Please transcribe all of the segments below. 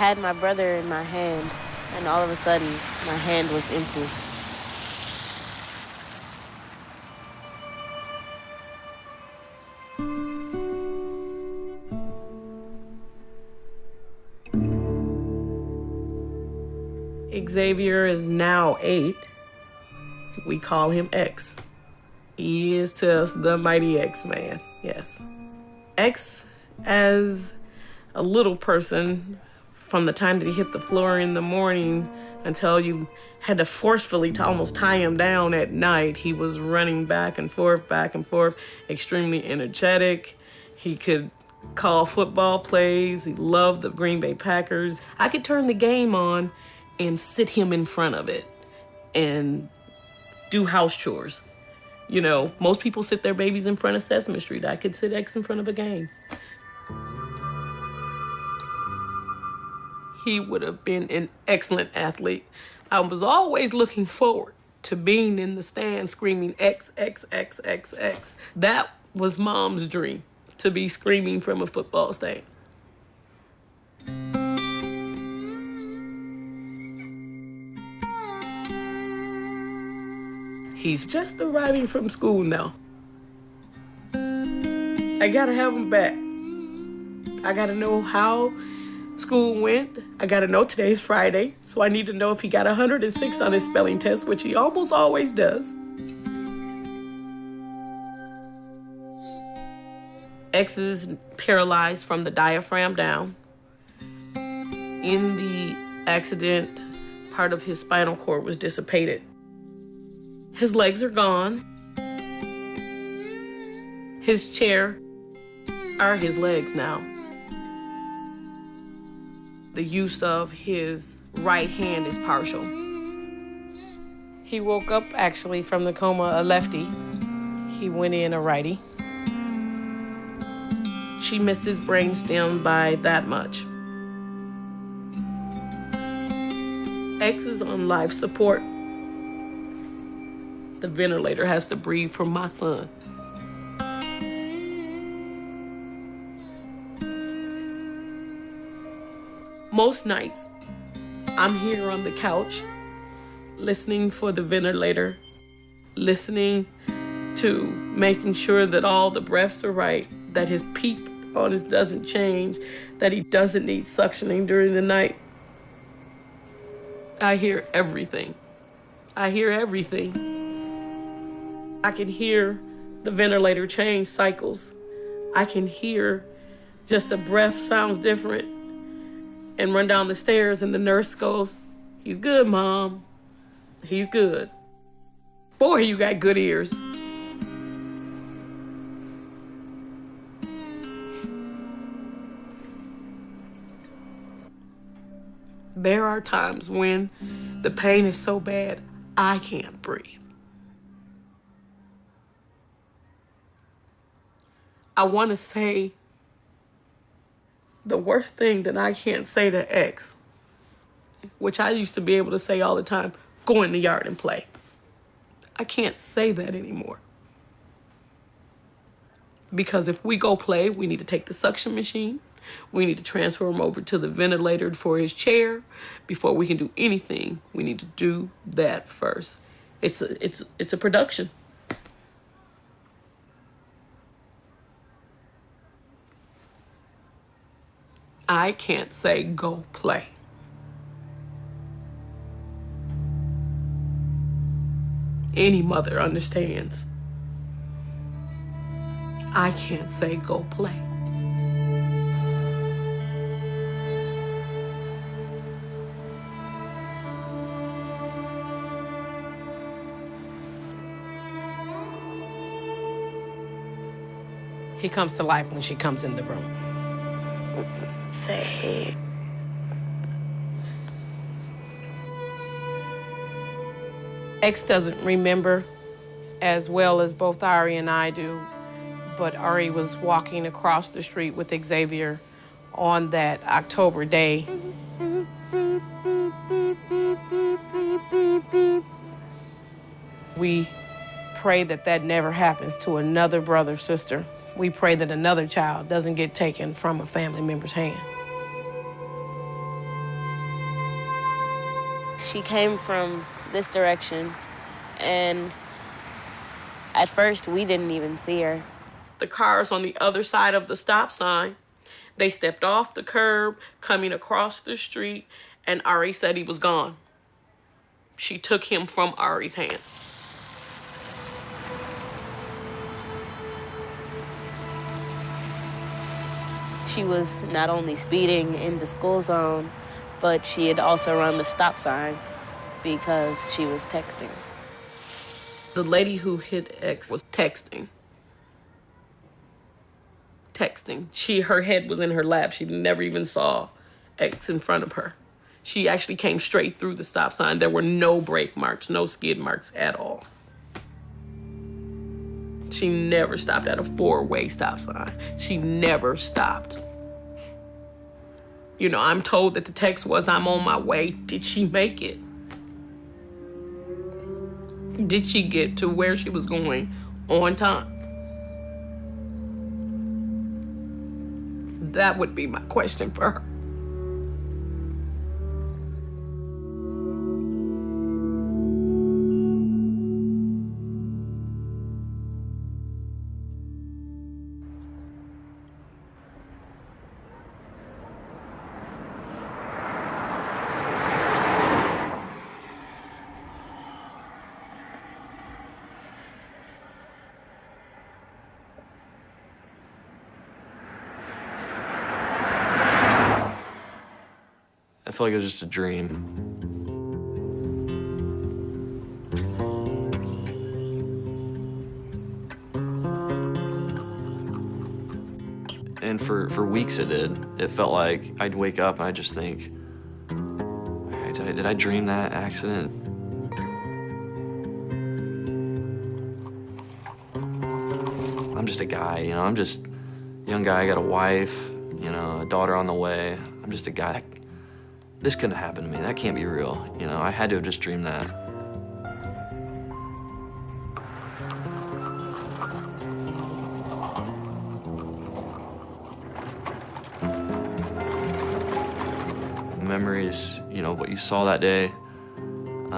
had my brother in my hand, and all of a sudden, my hand was empty. Xavier is now 8. We call him X. He is to us the mighty X-Man, yes. X, as a little person, from the time that he hit the floor in the morning until you had to forcefully to almost tie him down at night, he was running back and forth, extremely energetic. He could call football plays. He loved the Green Bay Packers. I could turn the game on and sit him in front of it and do house chores. You know, most people sit their babies in front of Sesame Street. I could sit X in front of a game. He would have been an excellent athlete. I was always looking forward to being in the stand screaming X, X, X, X, X. That was Mom's dream, to be screaming from a football stand. He's just arriving from school now. I gotta have him back. I gotta know how school went. I gotta know today's Friday, so I need to know if he got 106 on his spelling test, which he almost always does. X is paralyzed from the diaphragm down. In the accident, part of his spinal cord was dissipated. His legs are gone. His chair are his legs now. The use of his right hand is partial. He woke up actually from the coma a lefty. He went in a righty. She missed his brainstem by that much. X is on life support. The ventilator has to breathe for my son. Most nights, I'm here on the couch, listening for the ventilator, listening to making sure that all the breaths are right, that his PEEP on his doesn't change, that he doesn't need suctioning during the night. I hear everything. I hear everything. I can hear the ventilator change cycles. I can hear just the breath sounds different and run down the stairs and the nurse goes, "He's good, Mom. He's good." Boy, you got good ears. There are times when the pain is so bad, I can't breathe. I want to say the worst thing that I can't say to X, which I used to be able to say all the time, go in the yard and play. I can't say that anymore. Because if we go play, we need to take the suction machine. We need to transfer him over to the ventilator for his chair. Before we can do anything, we need to do that first. It's a production. I can't say go play. Any mother understands. I can't say go play. He comes to life when she comes in the room. Say. X doesn't remember as well as both Ari and I do, but Ari was walking across the street with Xavier on that October day. We pray that that never happens to another brother, sister. We pray that another child doesn't get taken from a family member's hand. She came from this direction, and at first we didn't even see her. The cars on the other side of the stop sign, they stepped off the curb, coming across the street, and Ari said he was gone. She took him from Ari's hand. She was not only speeding in the school zone, but she had also run the stop sign because she was texting. The lady who hit X was texting. Her head was in her lap. She never even saw X in front of her. She actually came straight through the stop sign. There were no brake marks, no skid marks at all. She never stopped at a four-way stop sign. She never stopped. You know, I'm told that the text was, "I'm on my way." Did she make it? Did she get to where she was going on time? That would be my question for her. I feel like it was just a dream. And for weeks it did. It felt like I'd wake up and I'd just think, did I dream that accident? I'm just a guy, you know, I'm just a young guy, I got a wife, you know, a daughter on the way. I'm just a guy. This couldn't happen to me. That can't be real. You know, I had to have just dreamed that. Memories, you know, what you saw that day, you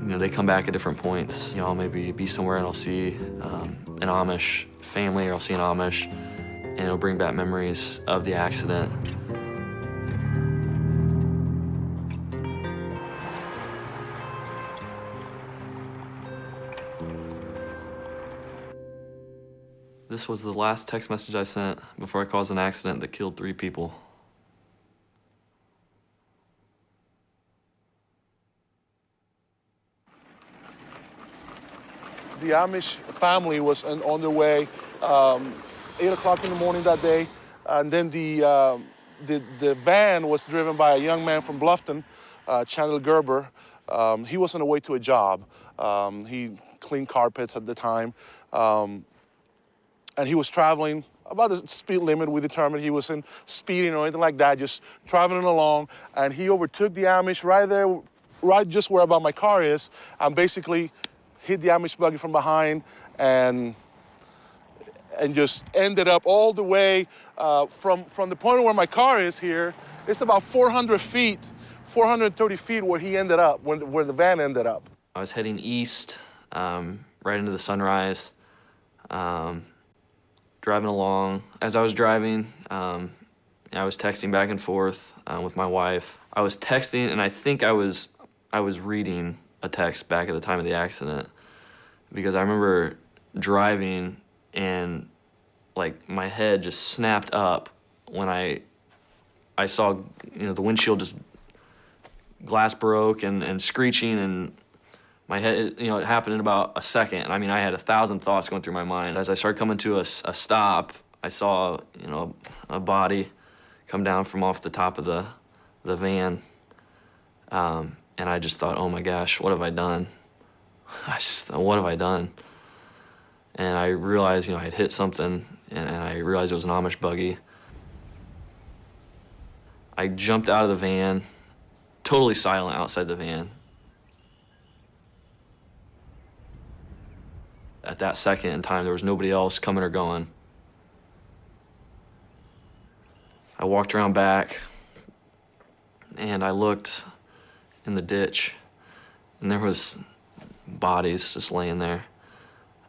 know, they come back at different points. You know, I'll maybe be somewhere and I'll see an Amish family, or I'll see an Amish, and it'll bring back memories of the accident. This was the last text message I sent before I caused an accident that killed 3 people. The Amish family was on their way 8 o'clock in the morning that day, and then the van was driven by a young man from Bluffton, Chandler Gerber. He was on the way to a job. He cleaned carpets at the time. And he was traveling about the speed limit we determined. He wasn't speeding or anything like that, just traveling along. And he overtook the Amish right there, right just where about my car is, and basically hit the Amish buggy from behind and just ended up all the way from the point where my car is here. It's about 400 feet, 430 feet where he ended up, where the van ended up. I was heading east, right into the sunrise. Driving along. As I was driving, I was texting back and forth with my wife. I was texting, and I think I was reading a text back at the time of the accident, because I remember driving and like my head just snapped up when I saw, you know, the windshield just glass broke and screeching, and my head, you know, it happened in about a second. And I mean, I had 1,000 thoughts going through my mind. As I started coming to a stop, I saw, you know, a body come down from off the top of the van. And I just thought, oh my gosh, what have I done? What have I done? And I realized, you know, I had hit something, and I realized it was an Amish buggy. I jumped out of the van, totally silent outside the van. At that second in time, there was nobody else coming or going. I walked around back, and I looked, in the ditch, and there was bodies just laying there.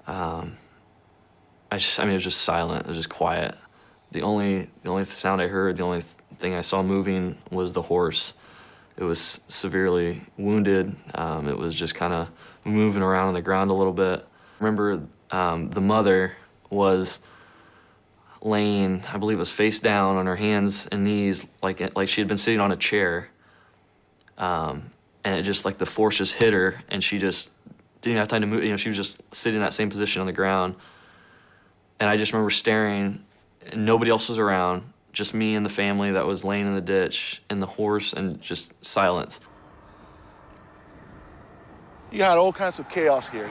I mean, it was just silent. It was just quiet. The only sound I heard, the only thing I saw moving was the horse. It was severely wounded. It was just kind of moving around on the ground a little bit. I remember the mother was laying, I believe it was face down on her hands and knees, like she had been sitting on a chair. And it just, like, the force just hit her, and she just didn't have time to move. You know, she was just sitting in that same position on the ground. And I just remember staring, and nobody else was around, just me and the family that was laying in the ditch, and the horse, and just silence. You had all kinds of chaos here.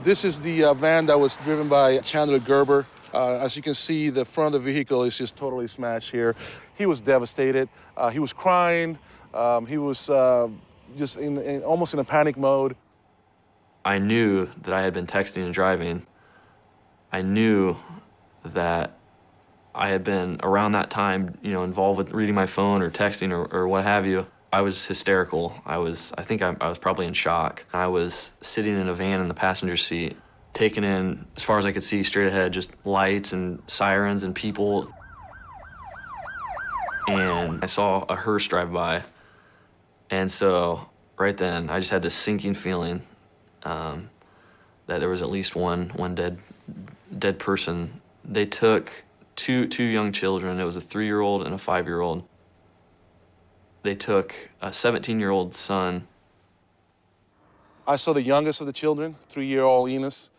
This is the van that was driven by Chandler Gerber. As you can see, the front of the vehicle is just totally smashed here. He was devastated. He was crying. He was just almost in a panic mode. I knew that I had been texting and driving. I knew that I had been, around that time, you know, involved with reading my phone or texting or what have you. I was hysterical. I think I was probably in shock. I was sitting in a van in the passenger seat, taking in, as far as I could see straight ahead, just lights and sirens and people. And I saw a hearse drive by. And so right then, I just had this sinking feeling that there was at least one dead person. They took two young children. It was a 3-year-old and a 5-year-old. They took a 17-year-old son. I saw the youngest of the children, 3-year-old Enos.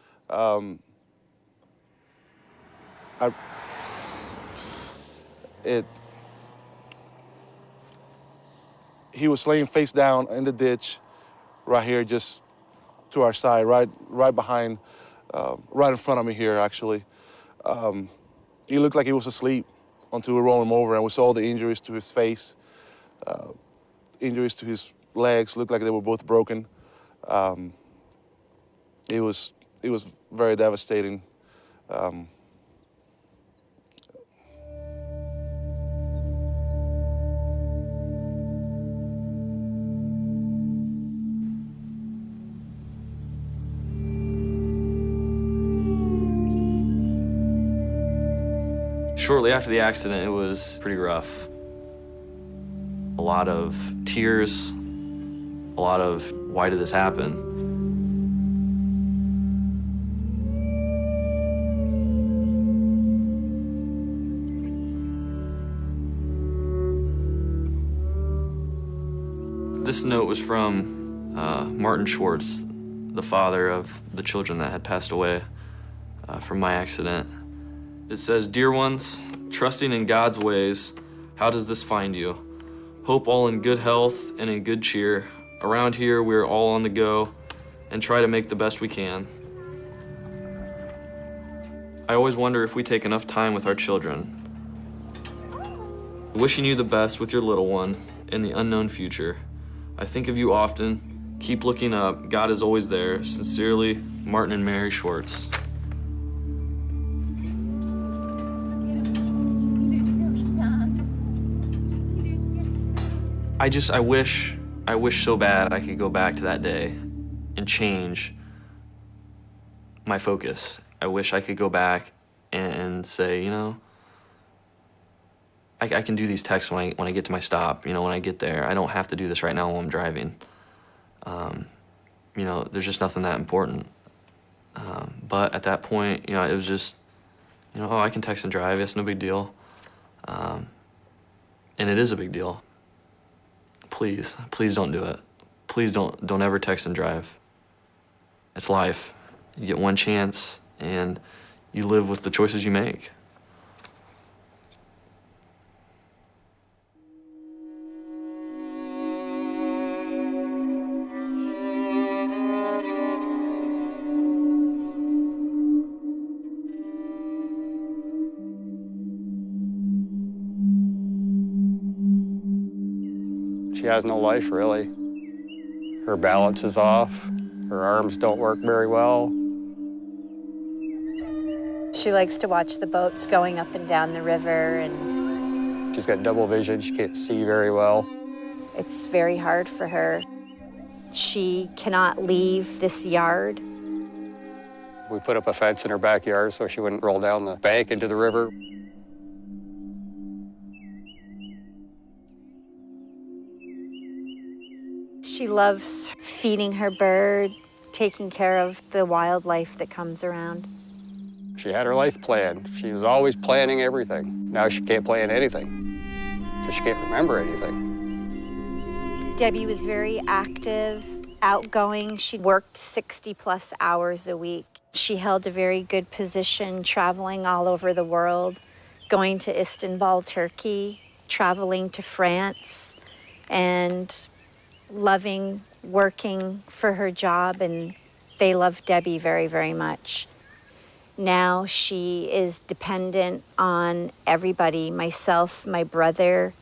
He was laying face down in the ditch, right here, just to our side, right behind, right in front of me here, actually. He looked like he was asleep until we rolled him over, and we saw the injuries to his face, injuries to his legs, looked like they were both broken. It was very devastating. Shortly after the accident, it was pretty rough. A lot of tears, a lot of, why did this happen? This note was from Martin Schwartz, the father of the children that had passed away from my accident. It says, "Dear ones, trusting in God's ways, how does this find you? Hope all in good health and in good cheer. Around here, we're all on the go and try to make the best we can. I always wonder if we take enough time with our children. Wishing you the best with your little one in the unknown future. I think of you often. Keep looking up. God is always there. Sincerely, Martin and Mary Schwartz." I wish so bad I could go back to that day and change my focus. I wish I could go back and say, you know, I can do these texts when I get to my stop, you know, when I get there. I don't have to do this right now while I'm driving. You know, there's just nothing that important. But at that point, you know, it was just, you know, oh, I can text and drive. It's no big deal. And it is a big deal. Please don't do it. Please don't ever text and drive. It's life. You get one chance, and you live with the choices you make. She has no life, really. Her balance is off. Her arms don't work very well. She likes to watch the boats going up and down the river, and She's got double vision. She can't see very well. It's very hard for her. She cannot leave this yard. We put up a fence in her backyard so she wouldn't roll down the bank into the river. She loves feeding her bird, taking care of the wildlife that comes around. She had her life planned. She was always planning everything. Now she can't plan anything because she can't remember anything. Debbie was very active, outgoing. She worked 60+ hours a week. She held a very good position, traveling all over the world, going to Istanbul, Turkey, traveling to France, and loving working for her job, and they loved Debbie very, very much. Now she is dependent on everybody, myself, my brother,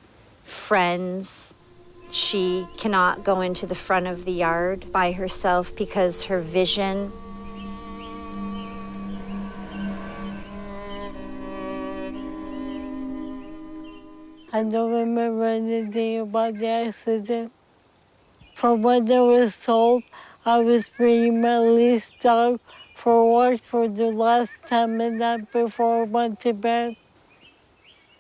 friends. She cannot go into the front of the yard by herself because her vision. I don't remember anything about the accident. From what I was told, I was bringing my leased dog for work for the last time the night before I went to bed.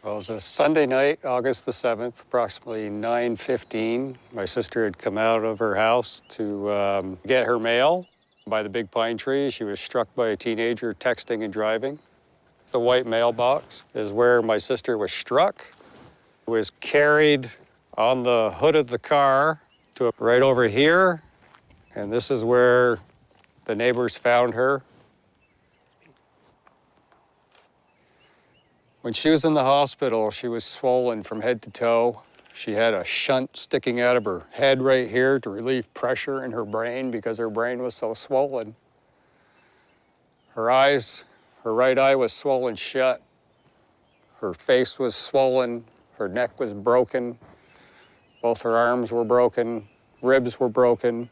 Well, it was a Sunday night, August the 7th, approximately 9:15. My sister had come out of her house to get her mail by the big pine tree. She was struck by a teenager texting and driving. The white mailbox is where my sister was struck. Was carried on the hood of the car to right over here, and this is where the neighbors found her. When she was in the hospital, she was swollen from head to toe. She had a shunt sticking out of her head right here to relieve pressure in her brain because her brain was so swollen. Her eyes, her right eye was swollen shut. Her face was swollen. Her neck was broken. Both her arms were broken. Ribs were broken.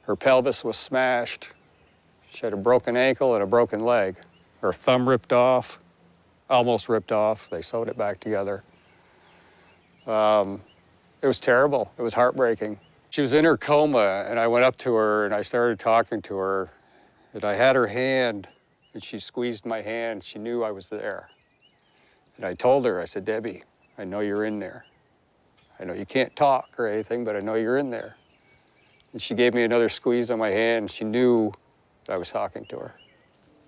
Her pelvis was smashed. She had a broken ankle and a broken leg. Her thumb ripped off, almost ripped off. They sewed it back together. It was terrible. It was heartbreaking. She was in her coma, and I went up to her and I started talking to her. And I had her hand, and she squeezed my hand. She knew I was there. And I told her, I said, Debbie, I know you're in there. I know you can't talk or anything, but I know you're in there. And she gave me another squeeze on my hand. She knew that I was talking to her.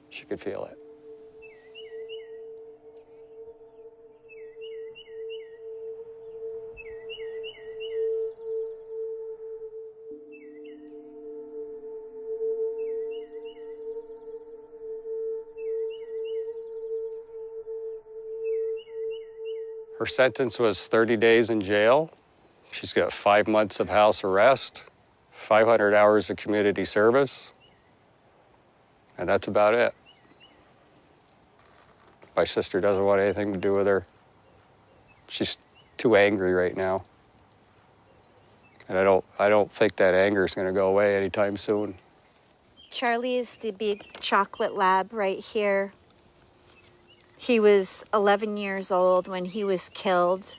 She could feel it. Her sentence was 30 days in jail. She's got 5 months of house arrest, 500 hours of community service, and that's about it. My sister doesn't want anything to do with her. She's too angry right now. And I don't think that anger is going to go away anytime soon. Charlie is the big chocolate lab right here. He was 11 years old when he was killed.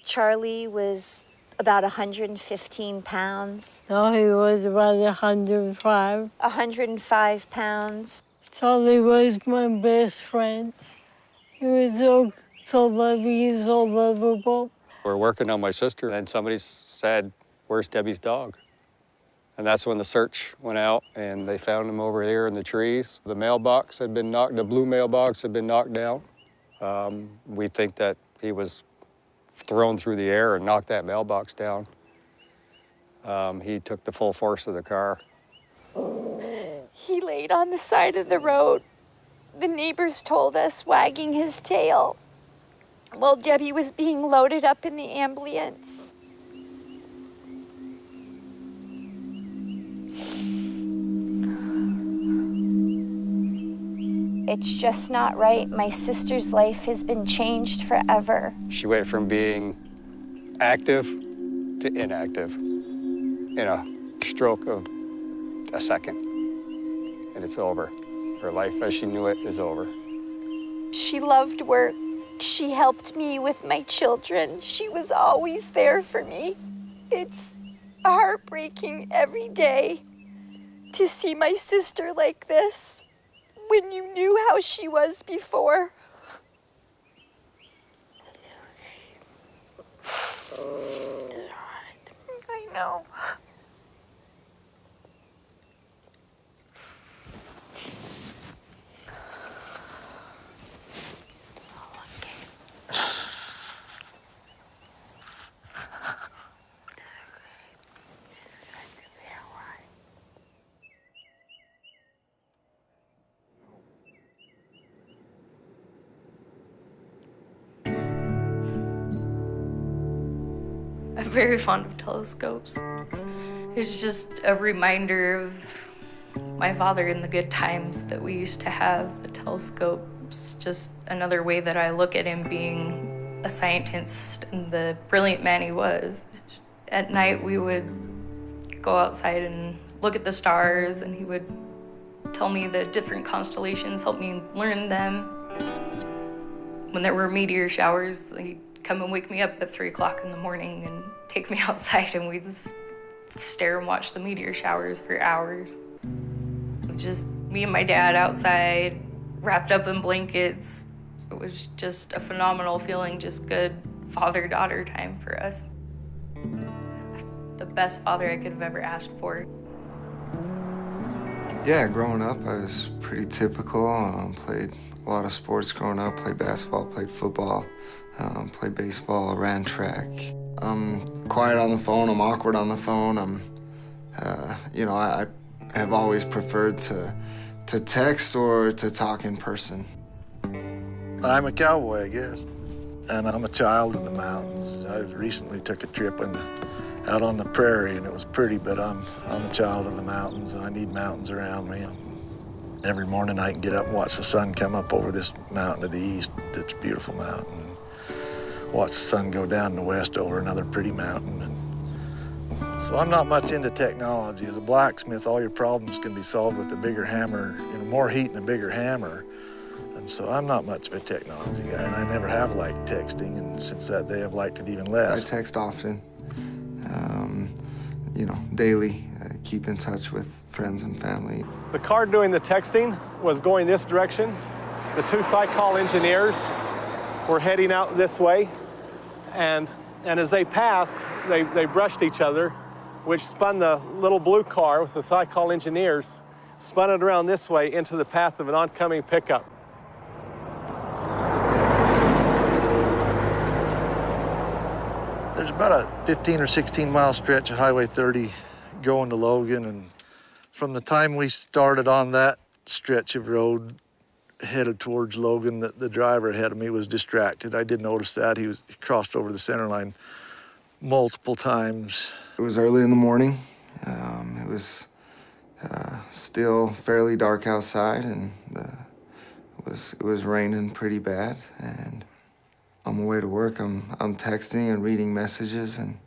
Charlie was about 115 pounds. No, he was about 105. 105 pounds. Charlie was my best friend. He was so loving, so lovable. We're working on my sister, and somebody said, "Where's Debbie's dog?" And that's when the search went out, and they found him over here in the trees. The mailbox had been knocked, the blue mailbox had been knocked down. We think that he was thrown through the air and knocked that mailbox down. He took the full force of the car. He laid on the side of the road. The neighbors told us, wagging his tail, while Debbie was being loaded up in the ambulance. It's just not right. My sister's life has been changed forever. She went from being active to inactive in a stroke of a second, and it's over. Her life as she knew it is over. She loved work. She helped me with my children. She was always there for me. It's heartbreaking every day to see my sister like this when you knew how she was before. I know. I'm very fond of telescopes. It's just a reminder of my father and the good times that we used to have. The telescope's just another way that I look at him being a scientist and the brilliant man he was. At night, we would go outside and look at the stars, and he would tell me the different constellations, help me learn them. When there were meteor showers, he'd come and wake me up at 3 o'clock in the morning and take me outside, and we'd just stare and watch the meteor showers for hours. Just me and my dad outside, wrapped up in blankets. It was just a phenomenal feeling, just good father-daughter time for us. The best father I could have ever asked for. Yeah, growing up, I was pretty typical. Played a lot of sports growing up, played basketball, played football, played baseball, ran track. I'm quiet on the phone, I'm awkward on the phone. I have always preferred to text or to talk in person. I'm a cowboy, I guess, and I'm a child of the mountains. I recently took a trip out on the prairie, and it was pretty, but I'm a child of the mountains, and I need mountains around me. Every morning I can get up and watch the sun come up over this mountain to the east. It's a beautiful mountain. And watch the sun go down in the west over another pretty mountain. And so I'm not much into technology. As a blacksmith, all your problems can be solved with a bigger hammer, more heat and a bigger hammer. And so I'm not much of a technology guy, and I never have liked texting, and since that day I've liked it even less. I text often, daily. I keep in touch with friends and family. The car doing the texting was going this direction. The two Thicol engineers were heading out this way, and as they passed, they brushed each other, which spun the little blue car with the Thicol engineers, spun it around this way into the path of an oncoming pickup. There's about a 15 or 16 mile stretch of Highway 30 going to Logan, and from the time we started on that stretch of road headed towards Logan, the driver ahead of me was distracted. I did notice that. He crossed over the center line multiple times. It was early in the morning. It was still fairly dark outside, and it was raining pretty bad. And on my way to work, I'm texting and reading messages, and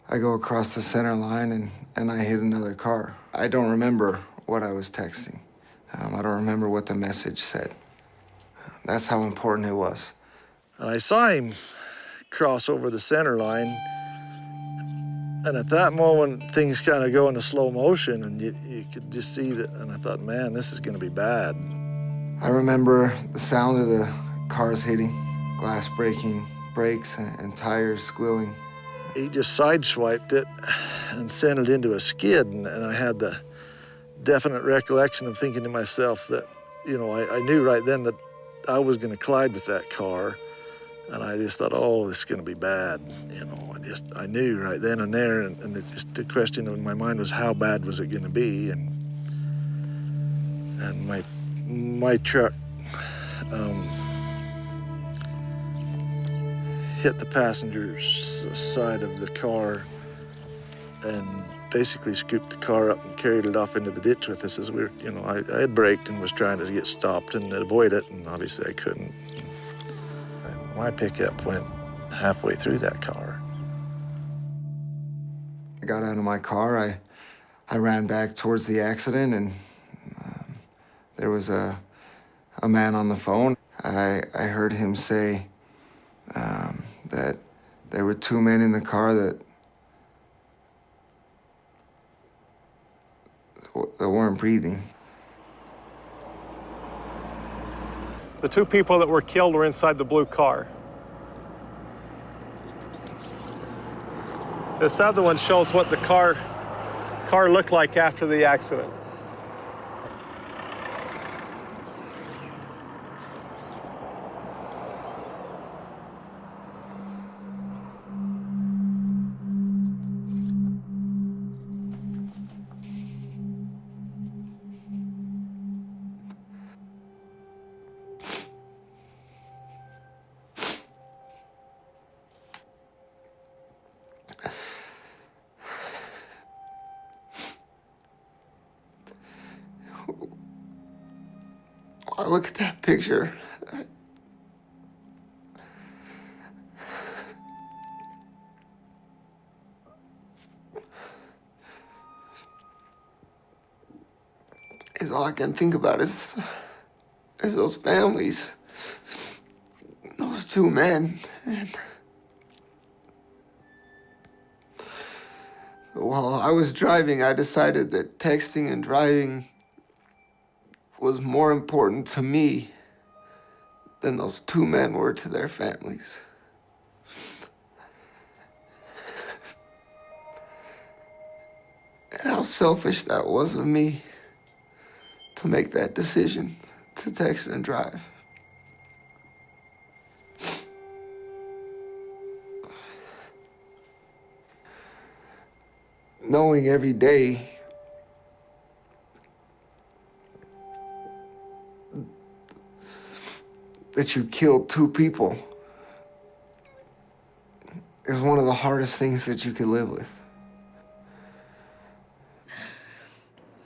I go across the center line and I hit another car. I don't remember what I was texting. I don't remember what the message said. That's how important it was. And I saw him cross over the center line, and at that moment, things kind of go into slow motion, and you could just see that, and I thought, man, this is gonna be bad. I remember the sound of the cars hitting, glass breaking, brakes and tires squealing. He just sideswiped it and sent it into a skid, and I had the definite recollection of thinking to myself that, I knew right then that I was going to collide with that car, and I just thought, oh, this is going to be bad. I knew right then and there, and the question in my mind was, how bad was it going to be? And my truck hit the passenger's side of the car and basically scooped the car up and carried it off into the ditch with us as we were, I had braked and was trying to get stopped and avoid it, and obviously I couldn't. My pickup went halfway through that car. I got out of my car, I ran back towards the accident, and there was a man on the phone. I heard him say that there were two men in the car that weren't breathing. The two people that were killed were inside the blue car. This other one shows what the car looked like after the accident. I look at that picture. All I can think about is those families, those two men. And while I was driving, I decided that texting and driving was more important to me than those two men were to their families. And how selfish that was of me to make that decision to text and drive. Knowing every day that you killed two people is one of the hardest things that you could live with.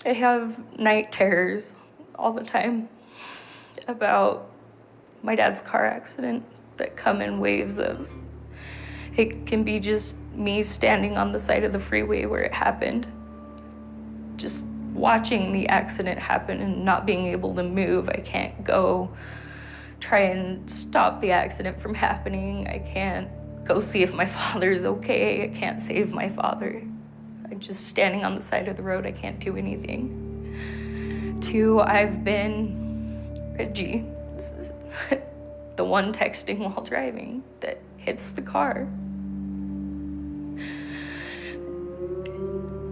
I have night terrors all the time about my dad's car accident that come in waves of, it can be just me standing on the side of the freeway where it happened, just watching the accident happen and not being able to move. I can't go try and stop the accident from happening. I can't go see if my father's okay. I can't save my father. I'm just standing on the side of the road. I can't do anything. Two, I've been Reggie. This is the one texting while driving that hits the car.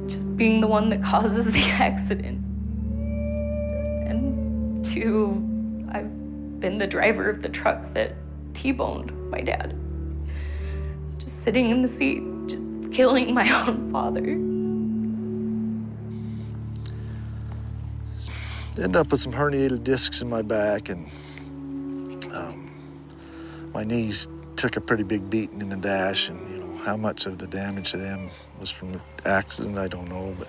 Just being the one that causes the accident. And two, I've been the driver of the truck that T-boned my dad. Just sitting in the seat, just killing my own father. Ended up with some herniated discs in my back, and my knees took a pretty big beating in the dash, and you know how much of the damage to them was from the accident, I don't know, but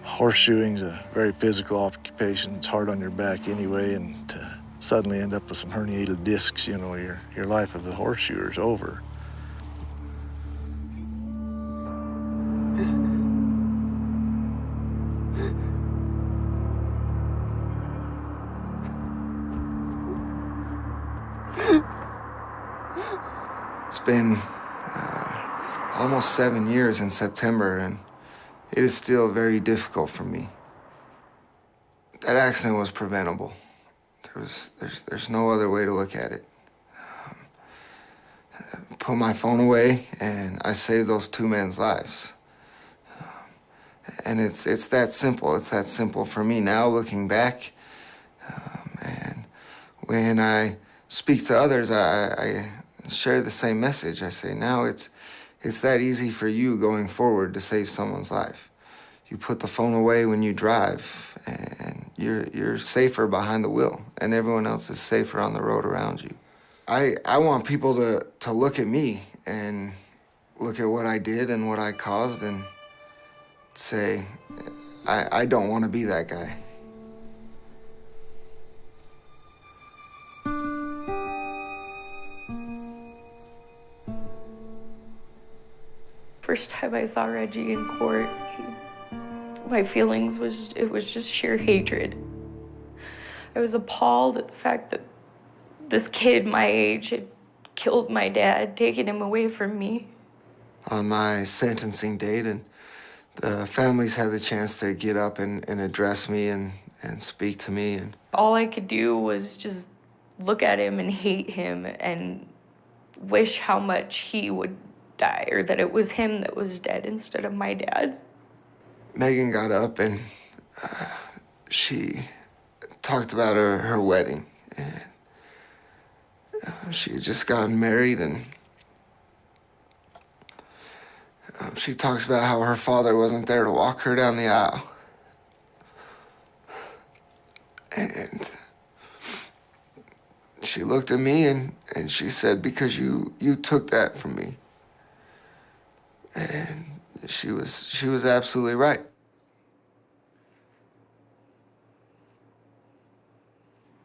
horseshoeing's a very physical occupation. It's hard on your back anyway, and to suddenly end up with some herniated discs, you know, your life as a horseshoer is over. It's been almost 7 years in September, and it is still very difficult for me. That accident was preventable. There's no other way to look at it. Put my phone away, and I saved those two men's lives. And it's that simple. It's that simple for me now, looking back. And when I speak to others, I share the same message. I say, now it's that easy for you going forward to save someone's life. You put the phone away when you drive, and you're safer behind the wheel, and everyone else is safer on the road around you. I want people to look at me and look at what I did and what I caused and say, I don't want to be that guy. First time I saw Reggie in court, my feelings was just sheer hatred. I was appalled at the fact that this kid my age had killed my dad, taken him away from me. On my sentencing date, and the families had the chance to get up and address me and speak to me. And all I could do was just look at him and hate him and wish how much he would die, or that it was him that was dead instead of my dad. Megan got up and she talked about her wedding. And she had just gotten married, and she talks about how her father wasn't there to walk her down the aisle. And she looked at me and she said, because you took that from me. And she was absolutely right.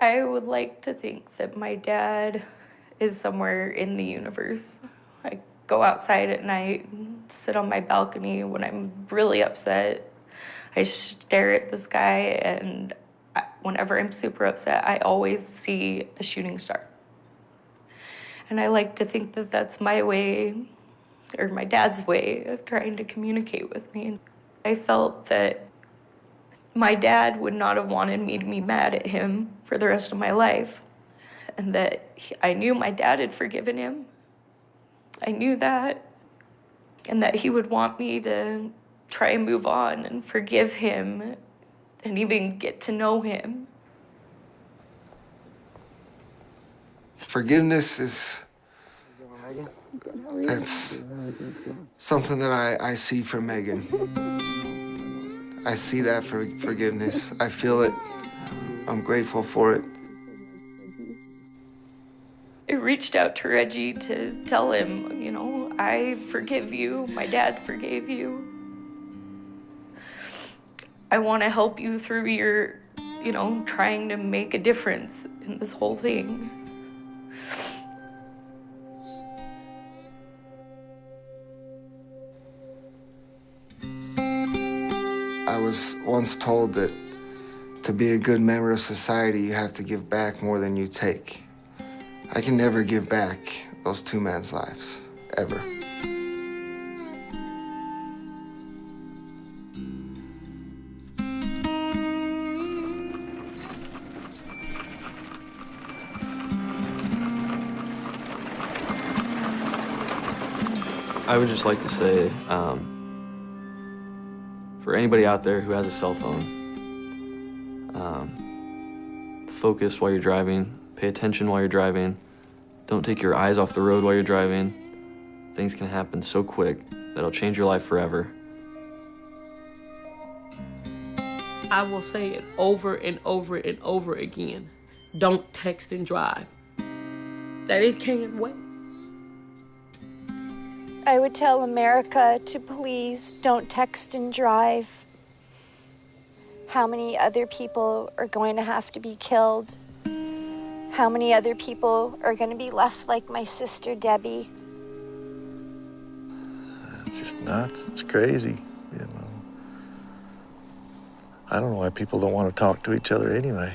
I would like to think that my dad is somewhere in the universe. I go outside at night and sit on my balcony when I'm really upset. I stare at the sky, and whenever I'm super upset, I always see a shooting star. And I like to think that that's my way, or my dad's way, of trying to communicate with me. I felt that my dad would not have wanted me to be mad at him for the rest of my life, and that I knew my dad had forgiven him. I knew that, and that he would want me to try and move on and forgive him and even get to know him. Forgiveness is, that's something that I see from Megan. I see that for forgiveness. I feel it. I'm grateful for it. I reached out to Reggie to tell him, you know, I forgive you. My dad forgave you. I want to help you through your, you know, trying to make a difference in this whole thing. I was once told that to be a good member of society, you have to give back more than you take. I can never give back those two men's lives, ever. I would just like to say, for anybody out there who has a cell phone, focus while you're driving, pay attention while you're driving, don't take your eyes off the road while you're driving. Things can happen so quick that'll change your life forever. I will say it over and over and over again. Don't text and drive. That it can't wait. I would tell America to please don't text and drive. How many other people are going to have to be killed? How many other people are going to be left like my sister Debbie? It's just nuts. It's crazy, you know. I don't know why people don't want to talk to each other anyway.